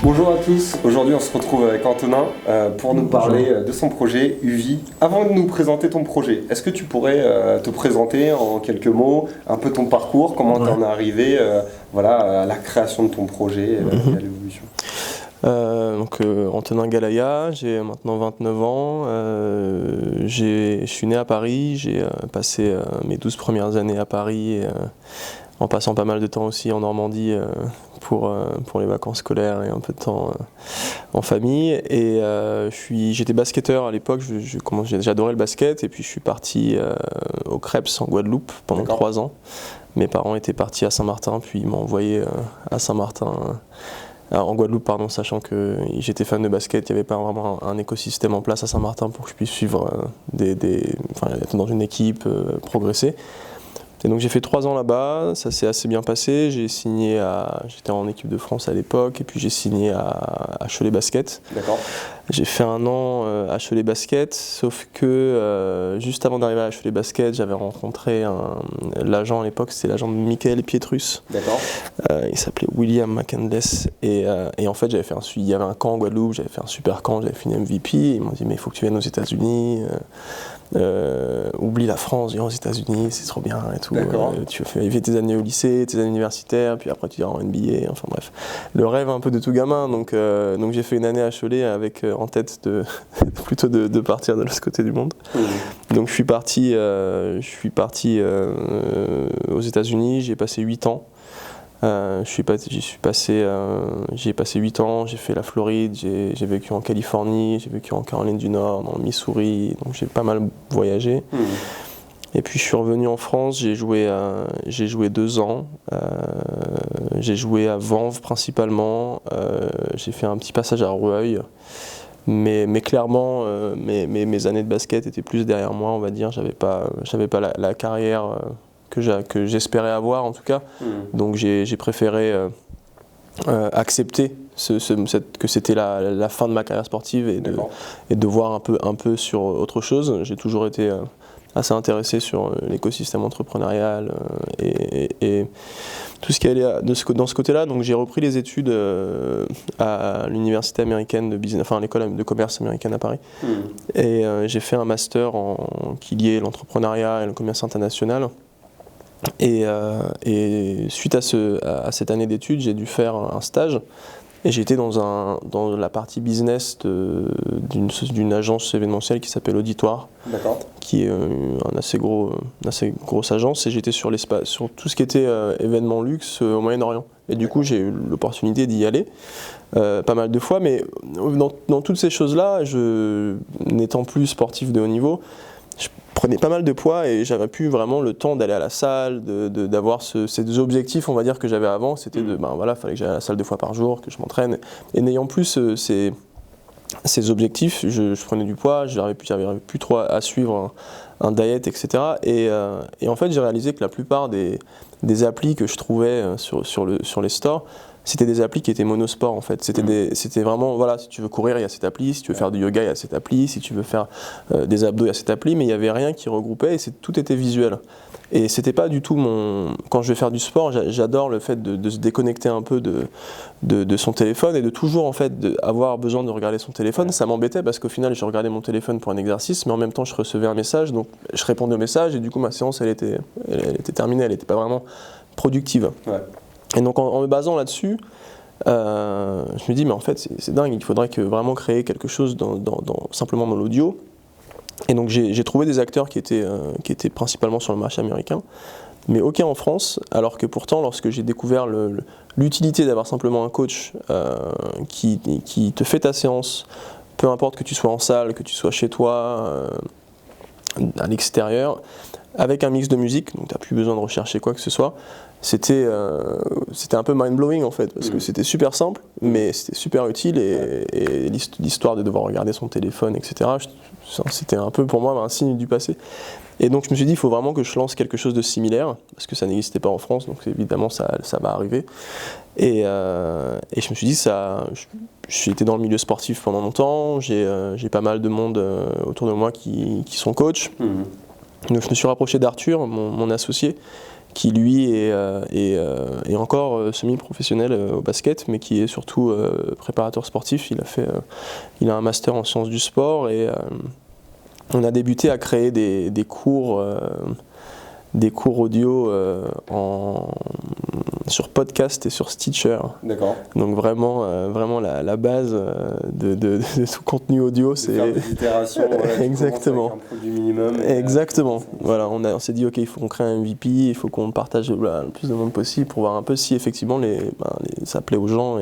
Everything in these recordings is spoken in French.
Bonjour à tous, aujourd'hui on se retrouve avec Antonin pour nous parler de son projet UVI. Avant de nous présenter ton projet, est-ce que tu pourrais te présenter en quelques mots, un peu ton parcours, comment tu en es arrivé à la création de ton projet et à l'évolution? Antonin Galaya, j'ai maintenant 29 ans, je suis né à Paris, j'ai passé mes 12 premières années à Paris, en passant pas mal de temps aussi en Normandie pour les vacances scolaires et un peu de temps en famille. Et j'étais basketteur à l'époque, j'adorais le basket et puis je suis parti au Crêpes en Guadeloupe pendant 3 ans. Mes parents étaient partis à Saint-Martin, puis ils m'ont envoyé à Saint-Martin. En Guadeloupe, sachant que j'étais fan de basket, il n'y avait pas vraiment un écosystème en place à Saint-Martin pour que je puisse suivre être dans une équipe, progresser. Et donc j'ai fait 3 ans là-bas, ça s'est assez bien passé, j'étais en équipe de France à l'époque, et puis j'ai signé à Cholet Basket. D'accord. J'ai fait 1 an à Cholet Basket, sauf que juste avant d'arriver à Cholet Basket, j'avais rencontré l'agent à l'époque, c'était l'agent de Michael Pietrus. D'accord. Il s'appelait William McCandless, et en fait il y avait un camp en Guadeloupe, j'avais fait un super camp, j'avais fini MVP, ils m'ont dit mais il faut que tu viennes aux États-Unis. Oublie la France, viens aux États-Unis, c'est trop bien et tout. Tu fais tes années au lycée, tes années universitaires, puis après tu iras en NBA, enfin bref. Le rêve un peu de tout gamin, donc j'ai fait 1 année à Cholet avec en tête plutôt de partir de l'autre côté du monde. Donc je suis parti aux États-Unis, j'ai passé 8 ans. J'y ai passé 8 ans, j'ai fait la Floride, j'ai vécu en Californie, j'ai vécu en Caroline du Nord, dans le Missouri, donc j'ai pas mal voyagé. Et puis je suis revenu en France, j'ai joué 2 ans, j'ai joué à Vanves principalement, j'ai fait un petit passage à Rueil, mais clairement mes années de basket étaient plus derrière moi, on va dire, j'avais pas la carrière que j'espérais avoir en tout cas, donc j'ai préféré accepter que c'était la fin de ma carrière sportive et de voir un peu sur autre chose. J'ai toujours été assez intéressé sur l'écosystème entrepreneurial et tout ce qui allait dans ce côté-là. Donc j'ai repris les études à l'université américaine de business, enfin à l'école de commerce américaine à Paris. Et j'ai fait un master qui liait l'entrepreneuriat et le commerce international. Et suite à cette année d'études, j'ai dû faire un stage et j'étais dans la partie business d'une agence événementielle qui s'appelle Auditoire, qui est une assez grosse agence, et j'étais sur tout ce qui était événement luxe au Moyen-Orient. Et du coup, j'ai eu l'opportunité d'y aller pas mal de fois, mais dans toutes ces choses-là, n'étant plus sportif de haut niveau, je prenais pas mal de poids et j'avais plus vraiment le temps d'aller à la salle, d'avoir ces objectifs, on va dire, que j'avais avant. C'était fallait que j'aille à la salle 2 fois par jour, que je m'entraîne. Et n'ayant plus ces objectifs, je prenais du poids, j'arrivais plus trop à suivre un diet, etc. Et en fait, j'ai réalisé que la plupart des applis que je trouvais sur les stores, c'était des applis qui étaient monosport en fait. C'était vraiment, si tu veux courir, il y a cette appli, si tu veux faire du yoga, il y a cette appli, si tu veux faire des abdos, il y a cette appli, mais il n'y avait rien qui regroupait et tout était visuel. Et c'était pas du tout quand je vais faire du sport, j'adore le fait de se déconnecter un peu de son téléphone et de toujours en fait avoir besoin de regarder son téléphone. Ça m'embêtait parce qu'au final, je regardais mon téléphone pour un exercice, mais en même temps, je recevais un message, donc je répondais au message et du coup, ma séance, elle était terminée, elle n'était pas vraiment productive. Et donc en me basant là-dessus, je me dis mais en fait c'est dingue, il faudrait vraiment créer quelque chose simplement dans l'audio. Et donc j'ai trouvé des acteurs qui étaient principalement sur le marché américain, mais aucun en France, alors que pourtant lorsque j'ai découvert l'utilité d'avoir simplement un coach qui te fait ta séance, peu importe que tu sois en salle, que tu sois chez toi, à l'extérieur, avec un mix de musique, donc tu n'as plus besoin de rechercher quoi que ce soit. C'était un peu mind-blowing en fait, parce que c'était super simple, mais c'était super utile, et l'histoire de devoir regarder son téléphone, etc., c'était un peu pour moi un signe du passé. Et donc je me suis dit, il faut vraiment que je lance quelque chose de similaire, parce que ça n'existait pas en France, donc évidemment ça va arriver. Et je me suis dit, j'étais dans le milieu sportif pendant longtemps, j'ai pas mal de monde autour de moi qui sont coachs. Donc je me suis rapproché d'Arthur, mon associé, qui lui est encore semi-professionnel au basket, mais qui est surtout préparateur sportif. Il a un master en sciences du sport et on a débuté à créer des cours audio sur podcast et sur Stitcher. D'accord. Donc vraiment la base de tout contenu audio, c'est faire des itérations. Voilà, exactement. Avec un produit minimum. Exactement. Voilà, on s'est dit ok, il faut qu'on crée un MVP, il faut qu'on partage le plus de monde possible pour voir un peu si effectivement ça plaît aux gens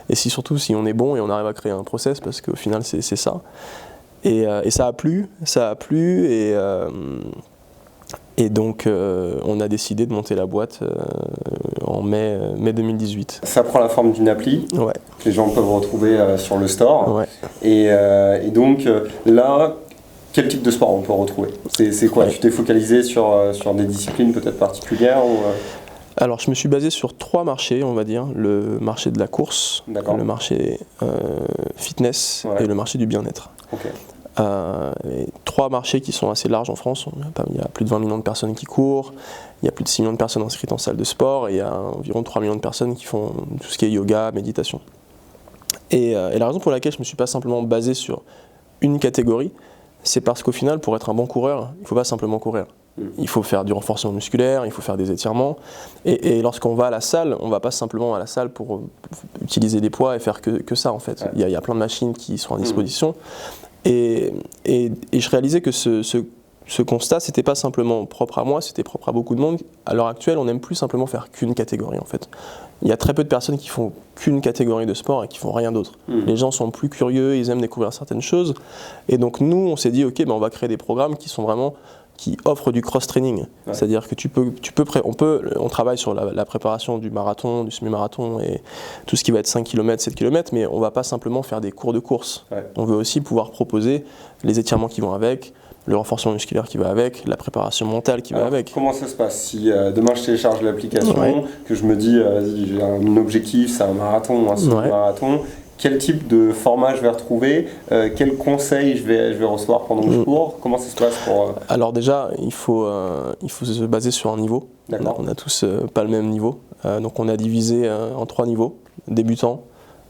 et surtout si on est bon et on arrive à créer un process, parce qu'au final c'est ça. Et ça a plu et donc on a décidé de monter la boîte en mai 2018. Ça prend la forme d'une appli que les gens peuvent retrouver sur le store. Ouais. Et donc là, quel type de sport on peut retrouver ? C'est quoi ? Tu t'es focalisé sur des disciplines peut-être particulières ou Alors je me suis basé sur 3 marchés, on va dire. Le marché de la course, le marché fitness et le marché du bien-être. Okay. 3 marchés qui sont assez larges en France. Il y a plus de 20 millions de personnes qui courent, il y a plus de 6 millions de personnes inscrites en salle de sport et il y a environ 3 millions de personnes qui font tout ce qui est yoga, méditation. Et la raison pour laquelle je ne me suis pas simplement basé sur une catégorie, c'est parce qu'au final, pour être un bon coureur, il ne faut pas simplement courir. Il faut faire du renforcement musculaire, il faut faire des étirements. Et lorsqu'on va à la salle, on ne va pas simplement à la salle pour utiliser des poids et faire que ça en fait. Ouais. Il y a plein de machines qui sont à disposition. Et je réalisais que ce constat, c'était pas simplement propre à moi, c'était propre à beaucoup de monde. À l'heure actuelle, on n'aime plus simplement faire qu'une catégorie en fait. Il y a très peu de personnes qui font qu'une catégorie de sport et qui font rien d'autre. Les gens sont plus curieux, ils aiment découvrir certaines choses. Et donc nous, on s'est dit, ok, on va créer des programmes qui offrent du cross-training. Ouais. C'est-à-dire que on travaille sur la préparation du marathon, du semi-marathon et tout ce qui va être 5 km, 7 km, mais on ne va pas simplement faire des cours de course. Ouais. On veut aussi pouvoir proposer les étirements qui vont avec, le renforcement musculaire qui va avec, la préparation mentale qui va avec. Comment ça se passe ? Si demain je télécharge l'application, que je me dis, j'ai un objectif, c'est un marathon ou un semi-marathon, quel type de format je vais retrouver, quels conseils je vais recevoir pendant que je cours, comment ça se passe pour... Alors déjà, il faut se baser sur un niveau. D'accord. On n'a tous pas le même niveau, donc on a divisé en 3 niveaux, débutant,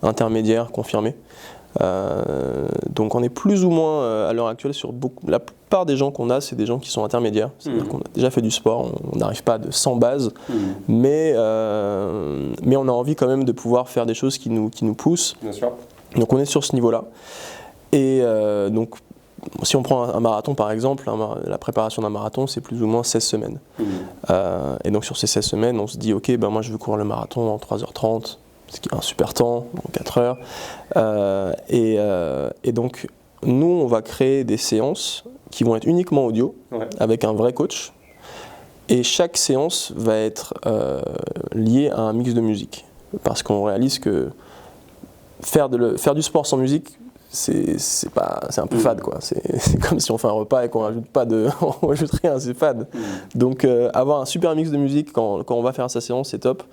intermédiaire, confirmé. Donc on est plus ou moins à l'heure actuelle sur la plupart des gens qu'on a, c'est des gens qui sont intermédiaires, c'est-à-dire qu'on a déjà fait du sport, on n'arrive pas sans base, mais on a envie quand même de pouvoir faire des choses qui nous poussent. Bien sûr. Donc on est sur ce niveau-là. Et donc si on prend un marathon par exemple, la préparation d'un marathon c'est plus ou moins 16 semaines. Et donc sur ces 16 semaines on se dit ok, moi je veux courir le marathon en 3h30, ce qui est un super temps, en 4 heures. Et donc, nous, on va créer des séances qui vont être uniquement audio, avec un vrai coach. Et chaque séance va être liée à un mix de musique. Parce qu'on réalise que faire du sport sans musique, c'est un peu fade, quoi. C'est comme si on fait un repas et qu'on rajoute rien, c'est fade. Donc, avoir un super mix de musique quand on va faire sa séance, c'est top.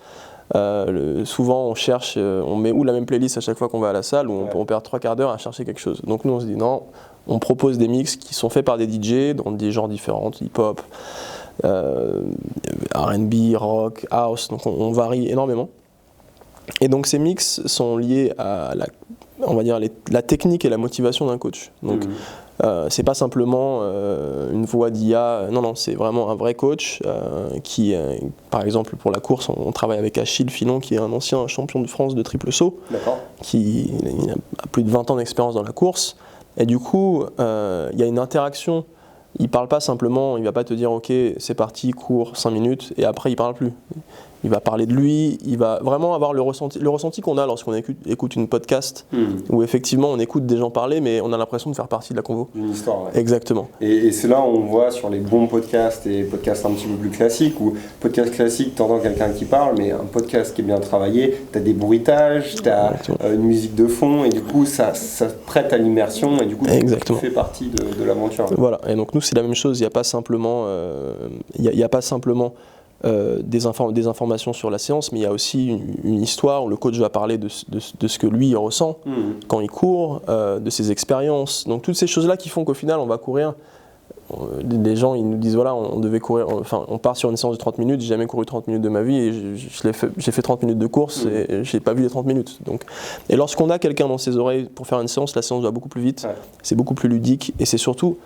Souvent on cherche, on met la même playlist à chaque fois qu'on va à la salle, où on perd 3 quarts d'heure à chercher quelque chose. Donc nous on se dit non, on propose des mix qui sont faits par des DJ dans des genres différents, hip-hop, R&B, rock, house, donc on varie énormément. Et donc ces mix sont liés à la technique et la motivation d'un coach. Donc c'est pas simplement une voix d'IA, non, c'est vraiment un vrai coach qui, par exemple pour la course, on travaille avec Achille Filon qui est un ancien champion de France de triple saut, qui a plus de 20 ans d'expérience dans la course, et du coup il y a une interaction, il parle pas simplement, il va pas te dire ok c'est parti, cours 5 minutes et après il parle plus. Il va parler de lui, il va vraiment avoir le ressenti qu'on a lorsqu'on écoute une podcast, où effectivement on écoute des gens parler, mais on a l'impression de faire partie de la convo. Une histoire, Exactement. Et c'est là où on voit sur les bons podcasts et podcasts un petit peu plus classiques, où podcast classique, tu entends quelqu'un qui parle, mais un podcast qui est bien travaillé, tu as des bruitages, tu as une musique de fond, et du coup ça prête à l'immersion, et du coup tu fais partie de l'aventure. Voilà, et donc nous c'est la même chose, il n'y a pas simplement... des informations sur la séance, mais il y a aussi une histoire où le coach va parler de ce que lui ressent quand il court, de ses expériences. Donc toutes ces choses-là qui font qu'au final on va courir les gens ils nous disent voilà, on devait courir, enfin on part sur une séance de 30 minutes, j'ai jamais couru 30 minutes de ma vie et j'ai fait 30 minutes de course et j'ai pas vu les 30 minutes. Donc, et lorsqu'on a quelqu'un dans ses oreilles pour faire une séance, la séance va beaucoup plus vite, c'est beaucoup plus ludique et c'est surtout,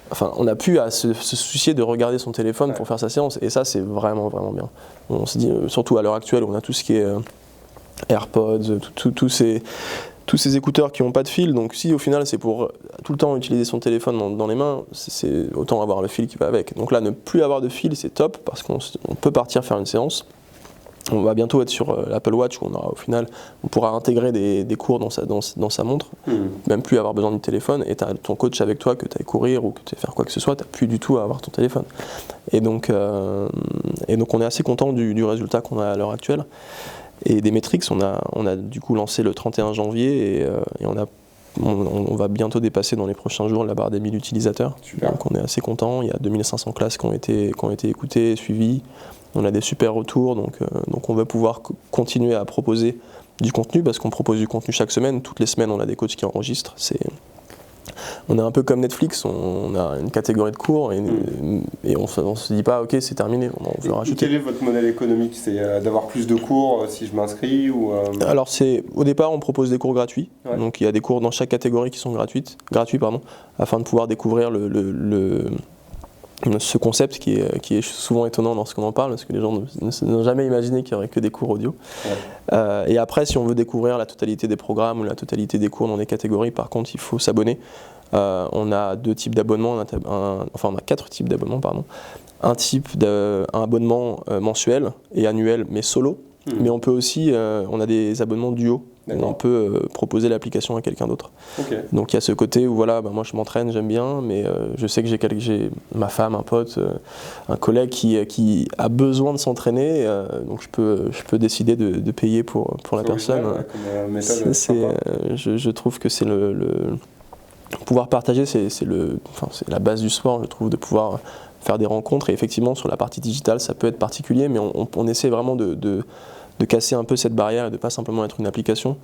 enfin on n'a plus à se soucier de regarder son téléphone pour faire sa séance et ça c'est vraiment bien. On se dit, surtout à l'heure actuelle où on a tout ce qui est AirPods, tous ces écouteurs qui n'ont pas de fil, donc si au final c'est pour tout le temps utiliser son téléphone dans les mains, c'est autant avoir le fil qui va avec. Donc là, ne plus avoir de fil, c'est top parce qu'on peut partir faire une séance. On va bientôt être sur l'Apple Watch où on pourra intégrer des cours dans sa montre, même plus avoir besoin du téléphone et tu as ton coach avec toi, que tu ailles courir ou que tu ailles faire quoi que ce soit, tu n'as plus du tout à avoir ton téléphone. Et donc on est assez content du résultat qu'on a à l'heure actuelle. Et des métriques, on a du coup lancé le 31 janvier et on va bientôt dépasser dans les prochains jours la barre des 1000 utilisateurs. Super. Donc on est assez content, il y a 2500 classes qui ont été écoutées, suivies. On a des super retours, donc on va pouvoir continuer à proposer du contenu parce qu'on propose du contenu chaque semaine. Toutes les semaines, on a des coachs qui enregistrent. On est un peu comme Netflix, on a une catégorie de cours et on se dit pas ok c'est terminé, on veut rajouter. Quel est votre modèle économique? C'est d'avoir plus de cours si je m'inscris ou Alors au départ on propose des cours gratuits, donc il y a des cours dans chaque catégorie qui sont gratuits afin de pouvoir découvrir ce concept qui est souvent étonnant lorsqu'on en parle parce que les gens n'ont jamais imaginé qu'il n'y aurait que des cours audio. Et après, si on veut découvrir la totalité des programmes ou la totalité des cours dans des catégories, par contre, il faut s'abonner. On a 2 types d'abonnements, on a 4 types d'abonnements, pardon. Un abonnement mensuel et annuel, mais solo. Mais on peut aussi, on a des abonnements duo. On peut proposer l'application à quelqu'un d'autre. Donc il y a ce côté où voilà, moi je m'entraîne, j'aime bien, mais je sais que j'ai ma femme, un pote, un collègue qui a besoin de s'entraîner, donc je peux décider de payer pour la personne. Je trouve que c'est pouvoir partager, c'est la base du sport, je trouve, de pouvoir faire des rencontres. Et effectivement, sur la partie digitale, ça peut être particulier, mais on essaie vraiment de casser un peu cette barrière et de ne pas simplement être une application.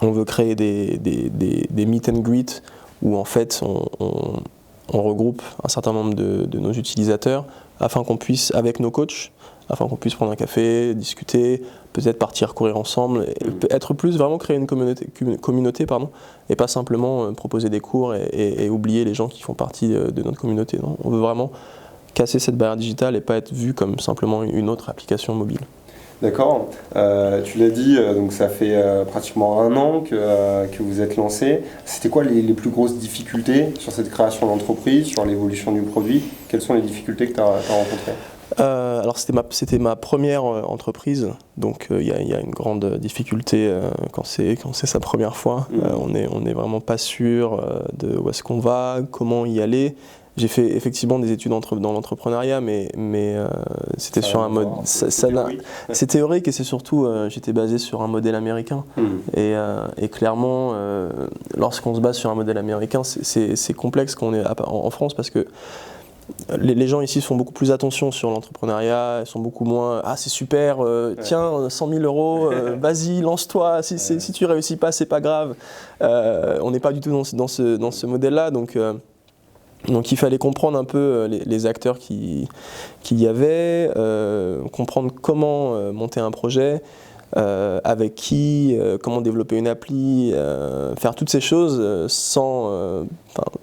On veut créer des meet and greet où en fait on regroupe un certain nombre de nos utilisateurs afin qu'on puisse, avec nos coachs, afin qu'on puisse prendre un café, discuter, peut-être partir courir ensemble, et être plus vraiment créer une communauté et pas simplement proposer des cours et oublier les gens qui font partie de notre communauté. Non, on veut vraiment casser cette barrière digitale et pas être vu comme simplement une autre application mobile. D'accord. Tu l'as dit, donc ça fait pratiquement 1 an que vous êtes lancé. C'était quoi les plus grosses difficultés sur cette création d'entreprise, sur l'évolution du produit? Quelles sont les difficultés que tu as rencontrées? Alors c'était ma première entreprise, donc il y a une grande difficulté quand c'est sa première fois. On est vraiment pas sûr de où est-ce qu'on va, comment y aller. J'ai fait effectivement des études dans l'entrepreneuriat, mais c'était sur un mode. C'est théorique et c'est surtout, j'étais basé sur un modèle américain. Et clairement, lorsqu'on se base sur un modèle américain, c'est complexe quand on est en France parce que les gens ici font beaucoup plus attention sur l'entrepreneuriat, ils sont beaucoup moins « Ah, c'est super, tiens, 100 000 euros, vas-y, lance-toi, si tu réussis pas, c'est pas grave. » On n'est pas du tout dans ce modèle-là, donc il fallait comprendre un peu les acteurs qu'il y avait, comprendre comment monter un projet, avec qui, comment développer une appli, faire toutes ces choses sans...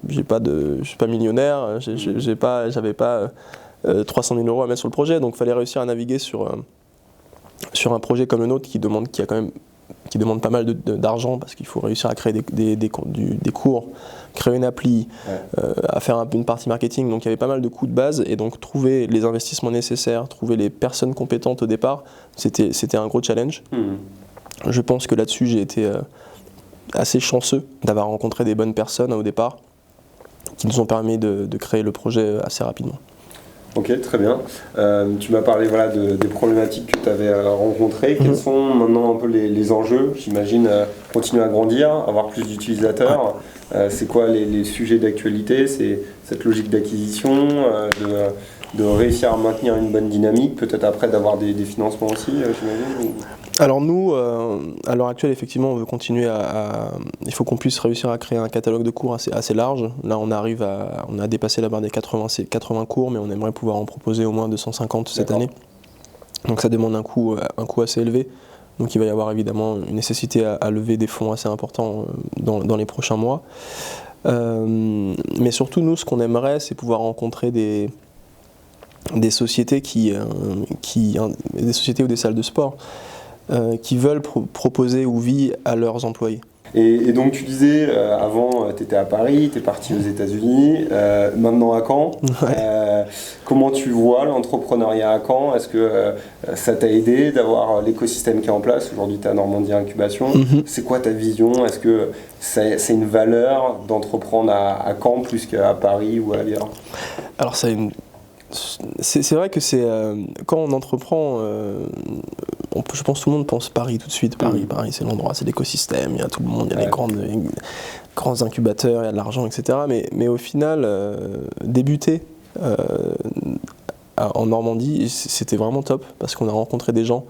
je suis pas millionnaire, j'avais pas 300 000 euros à mettre sur le projet, donc il fallait réussir à naviguer sur un projet comme le nôtre qui demande pas mal d'argent parce qu'il faut réussir à créer des cours, créer une appli, à faire une partie marketing. Donc il y avait pas mal de coûts de base et donc trouver les investissements nécessaires, trouver les personnes compétentes au départ, c'était un gros challenge. Je pense que là-dessus j'ai été assez chanceux d'avoir rencontré des bonnes personnes au départ qui nous ont permis de créer le projet assez rapidement. Ok, très bien. Tu m'as parlé des problématiques que tu avais rencontrées. Quels sont maintenant un peu les enjeux? J'imagine continuer à grandir, avoir plus d'utilisateurs. C'est quoi les sujets d'actualité? C'est cette logique d'acquisition, de réussir à maintenir une bonne dynamique, peut-être après d'avoir des financements aussi, j'imagine Alors nous, à l'heure actuelle, effectivement, on veut continuer il faut qu'on puisse réussir à créer un catalogue de cours assez large. Là, on a dépassé la barre des 80 cours, mais on aimerait pouvoir en proposer au moins 250 cette année. Donc ça demande un coût assez élevé. Donc il va y avoir évidemment une nécessité à lever des fonds assez importants dans les prochains mois. Mais surtout, nous, ce qu'on aimerait, c'est pouvoir rencontrer des sociétés des sociétés ou des salles de sport qui veulent proposer Ouvi à leurs employés. Et donc tu disais, avant tu étais à Paris, tu es parti aux États-Unis, maintenant à Caen. Ouais. Comment tu vois l'entrepreneuriat à Caen? Est-ce que ça t'a aidé d'avoir l'écosystème qui est en place? Aujourd'hui tu es à Normandie Incubation. C'est quoi ta vision? Est-ce que c'est une valeur d'entreprendre à Caen plus qu'à Paris ou ailleurs? Alors c'est vrai que quand on entreprend, je pense que tout le monde pense Paris tout de suite. Paris, c'est l'endroit, c'est l'écosystème, il y a tout le monde, il y a les grands incubateurs, il y a de l'argent, etc. Mais au final, débuter en Normandie, c'était vraiment top parce qu'on a rencontré des gens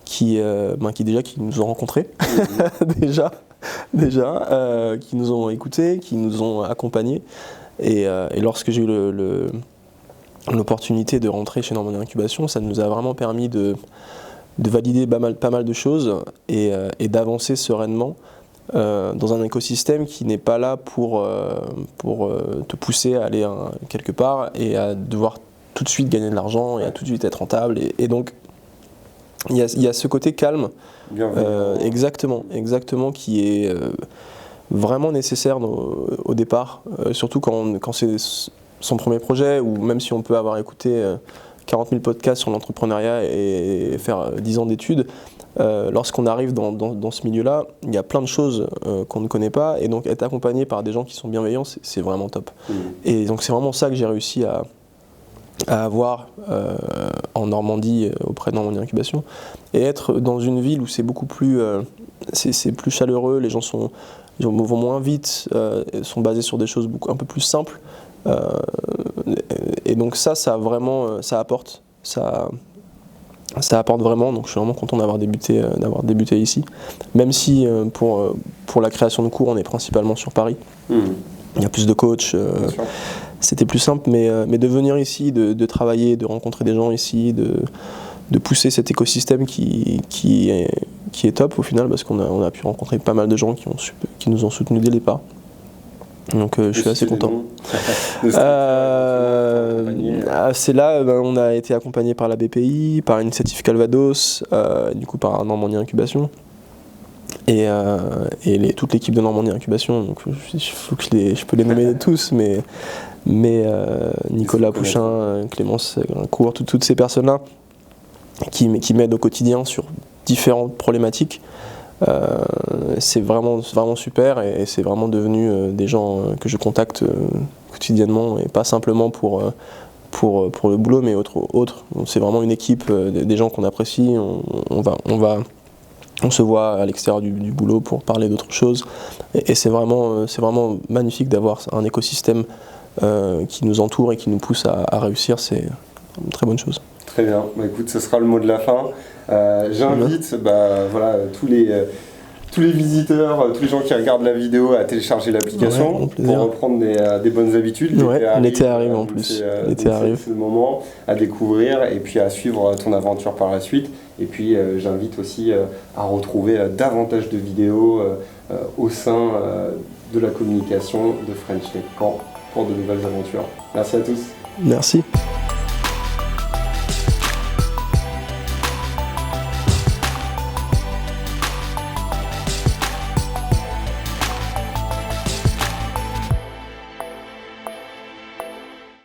qui nous ont rencontrés déjà, qui nous ont écoutés, qui nous ont accompagnés. Et lorsque j'ai eu l'opportunité de rentrer chez Normandie Incubation, ça nous a vraiment permis de valider pas mal de choses et d'avancer sereinement dans un écosystème qui n'est pas là pour te pousser à aller quelque part et à devoir tout de suite gagner de l'argent et à tout de suite être rentable. Et donc, il y a ce côté calme, exactement, qui est vraiment nécessaire au départ, surtout quand c'est son premier projet, ou même si on peut avoir écouté 40 000 podcasts sur l'entrepreneuriat et faire 10 ans d'études, lorsqu'on arrive dans ce milieu-là, il y a plein de choses qu'on ne connaît pas, et donc être accompagné par des gens qui sont bienveillants, c'est vraiment top. Et donc c'est vraiment ça que j'ai réussi à avoir en Normandie, auprès de Normandie Incubation, et être dans une ville où c'est beaucoup plus, c'est plus chaleureux, les gens vont moins vite, sont basés sur des choses un peu plus simples. Et donc ça apporte vraiment, donc je suis vraiment content d'avoir débuté ici, même si pour la création de cours on est principalement sur Paris. Il y a plus de coachs, c'était plus simple, mais de venir ici, de travailler, de rencontrer des gens ici, de pousser cet écosystème qui est top au final, parce qu'on a pu rencontrer pas mal de gens qui nous ont soutenus dès le départ. Donc je suis assez content. C'est là, on a été accompagné par la BPI, par Initiative Calvados, du coup par Normandie Incubation et toute l'équipe de Normandie Incubation. Donc je peux les nommer tous, mais Nicolas Pouchin, Clémence Grincourt, toutes ces personnes-là qui m'aident au quotidien sur différentes problématiques. C'est vraiment super, et c'est vraiment devenu des gens que je contacte quotidiennement, et pas simplement pour le boulot, mais autre. C'est vraiment une équipe, des gens qu'on apprécie. On se voit à l'extérieur du boulot pour parler d'autres choses, et c'est vraiment magnifique d'avoir un écosystème qui nous entoure et qui nous pousse à réussir. C'est une très bonne chose. Très bien, écoute, ce sera le mot de la fin. J'invite tous les visiteurs, tous les gens qui regardent la vidéo à télécharger l'application pour reprendre des bonnes habitudes. L'été arrive en plus. C'est le moment à découvrir et puis à suivre ton aventure par la suite. Et puis j'invite aussi à retrouver davantage de vidéos au sein de la communication de French Tech Camp pour de nouvelles aventures. Merci à tous. Merci.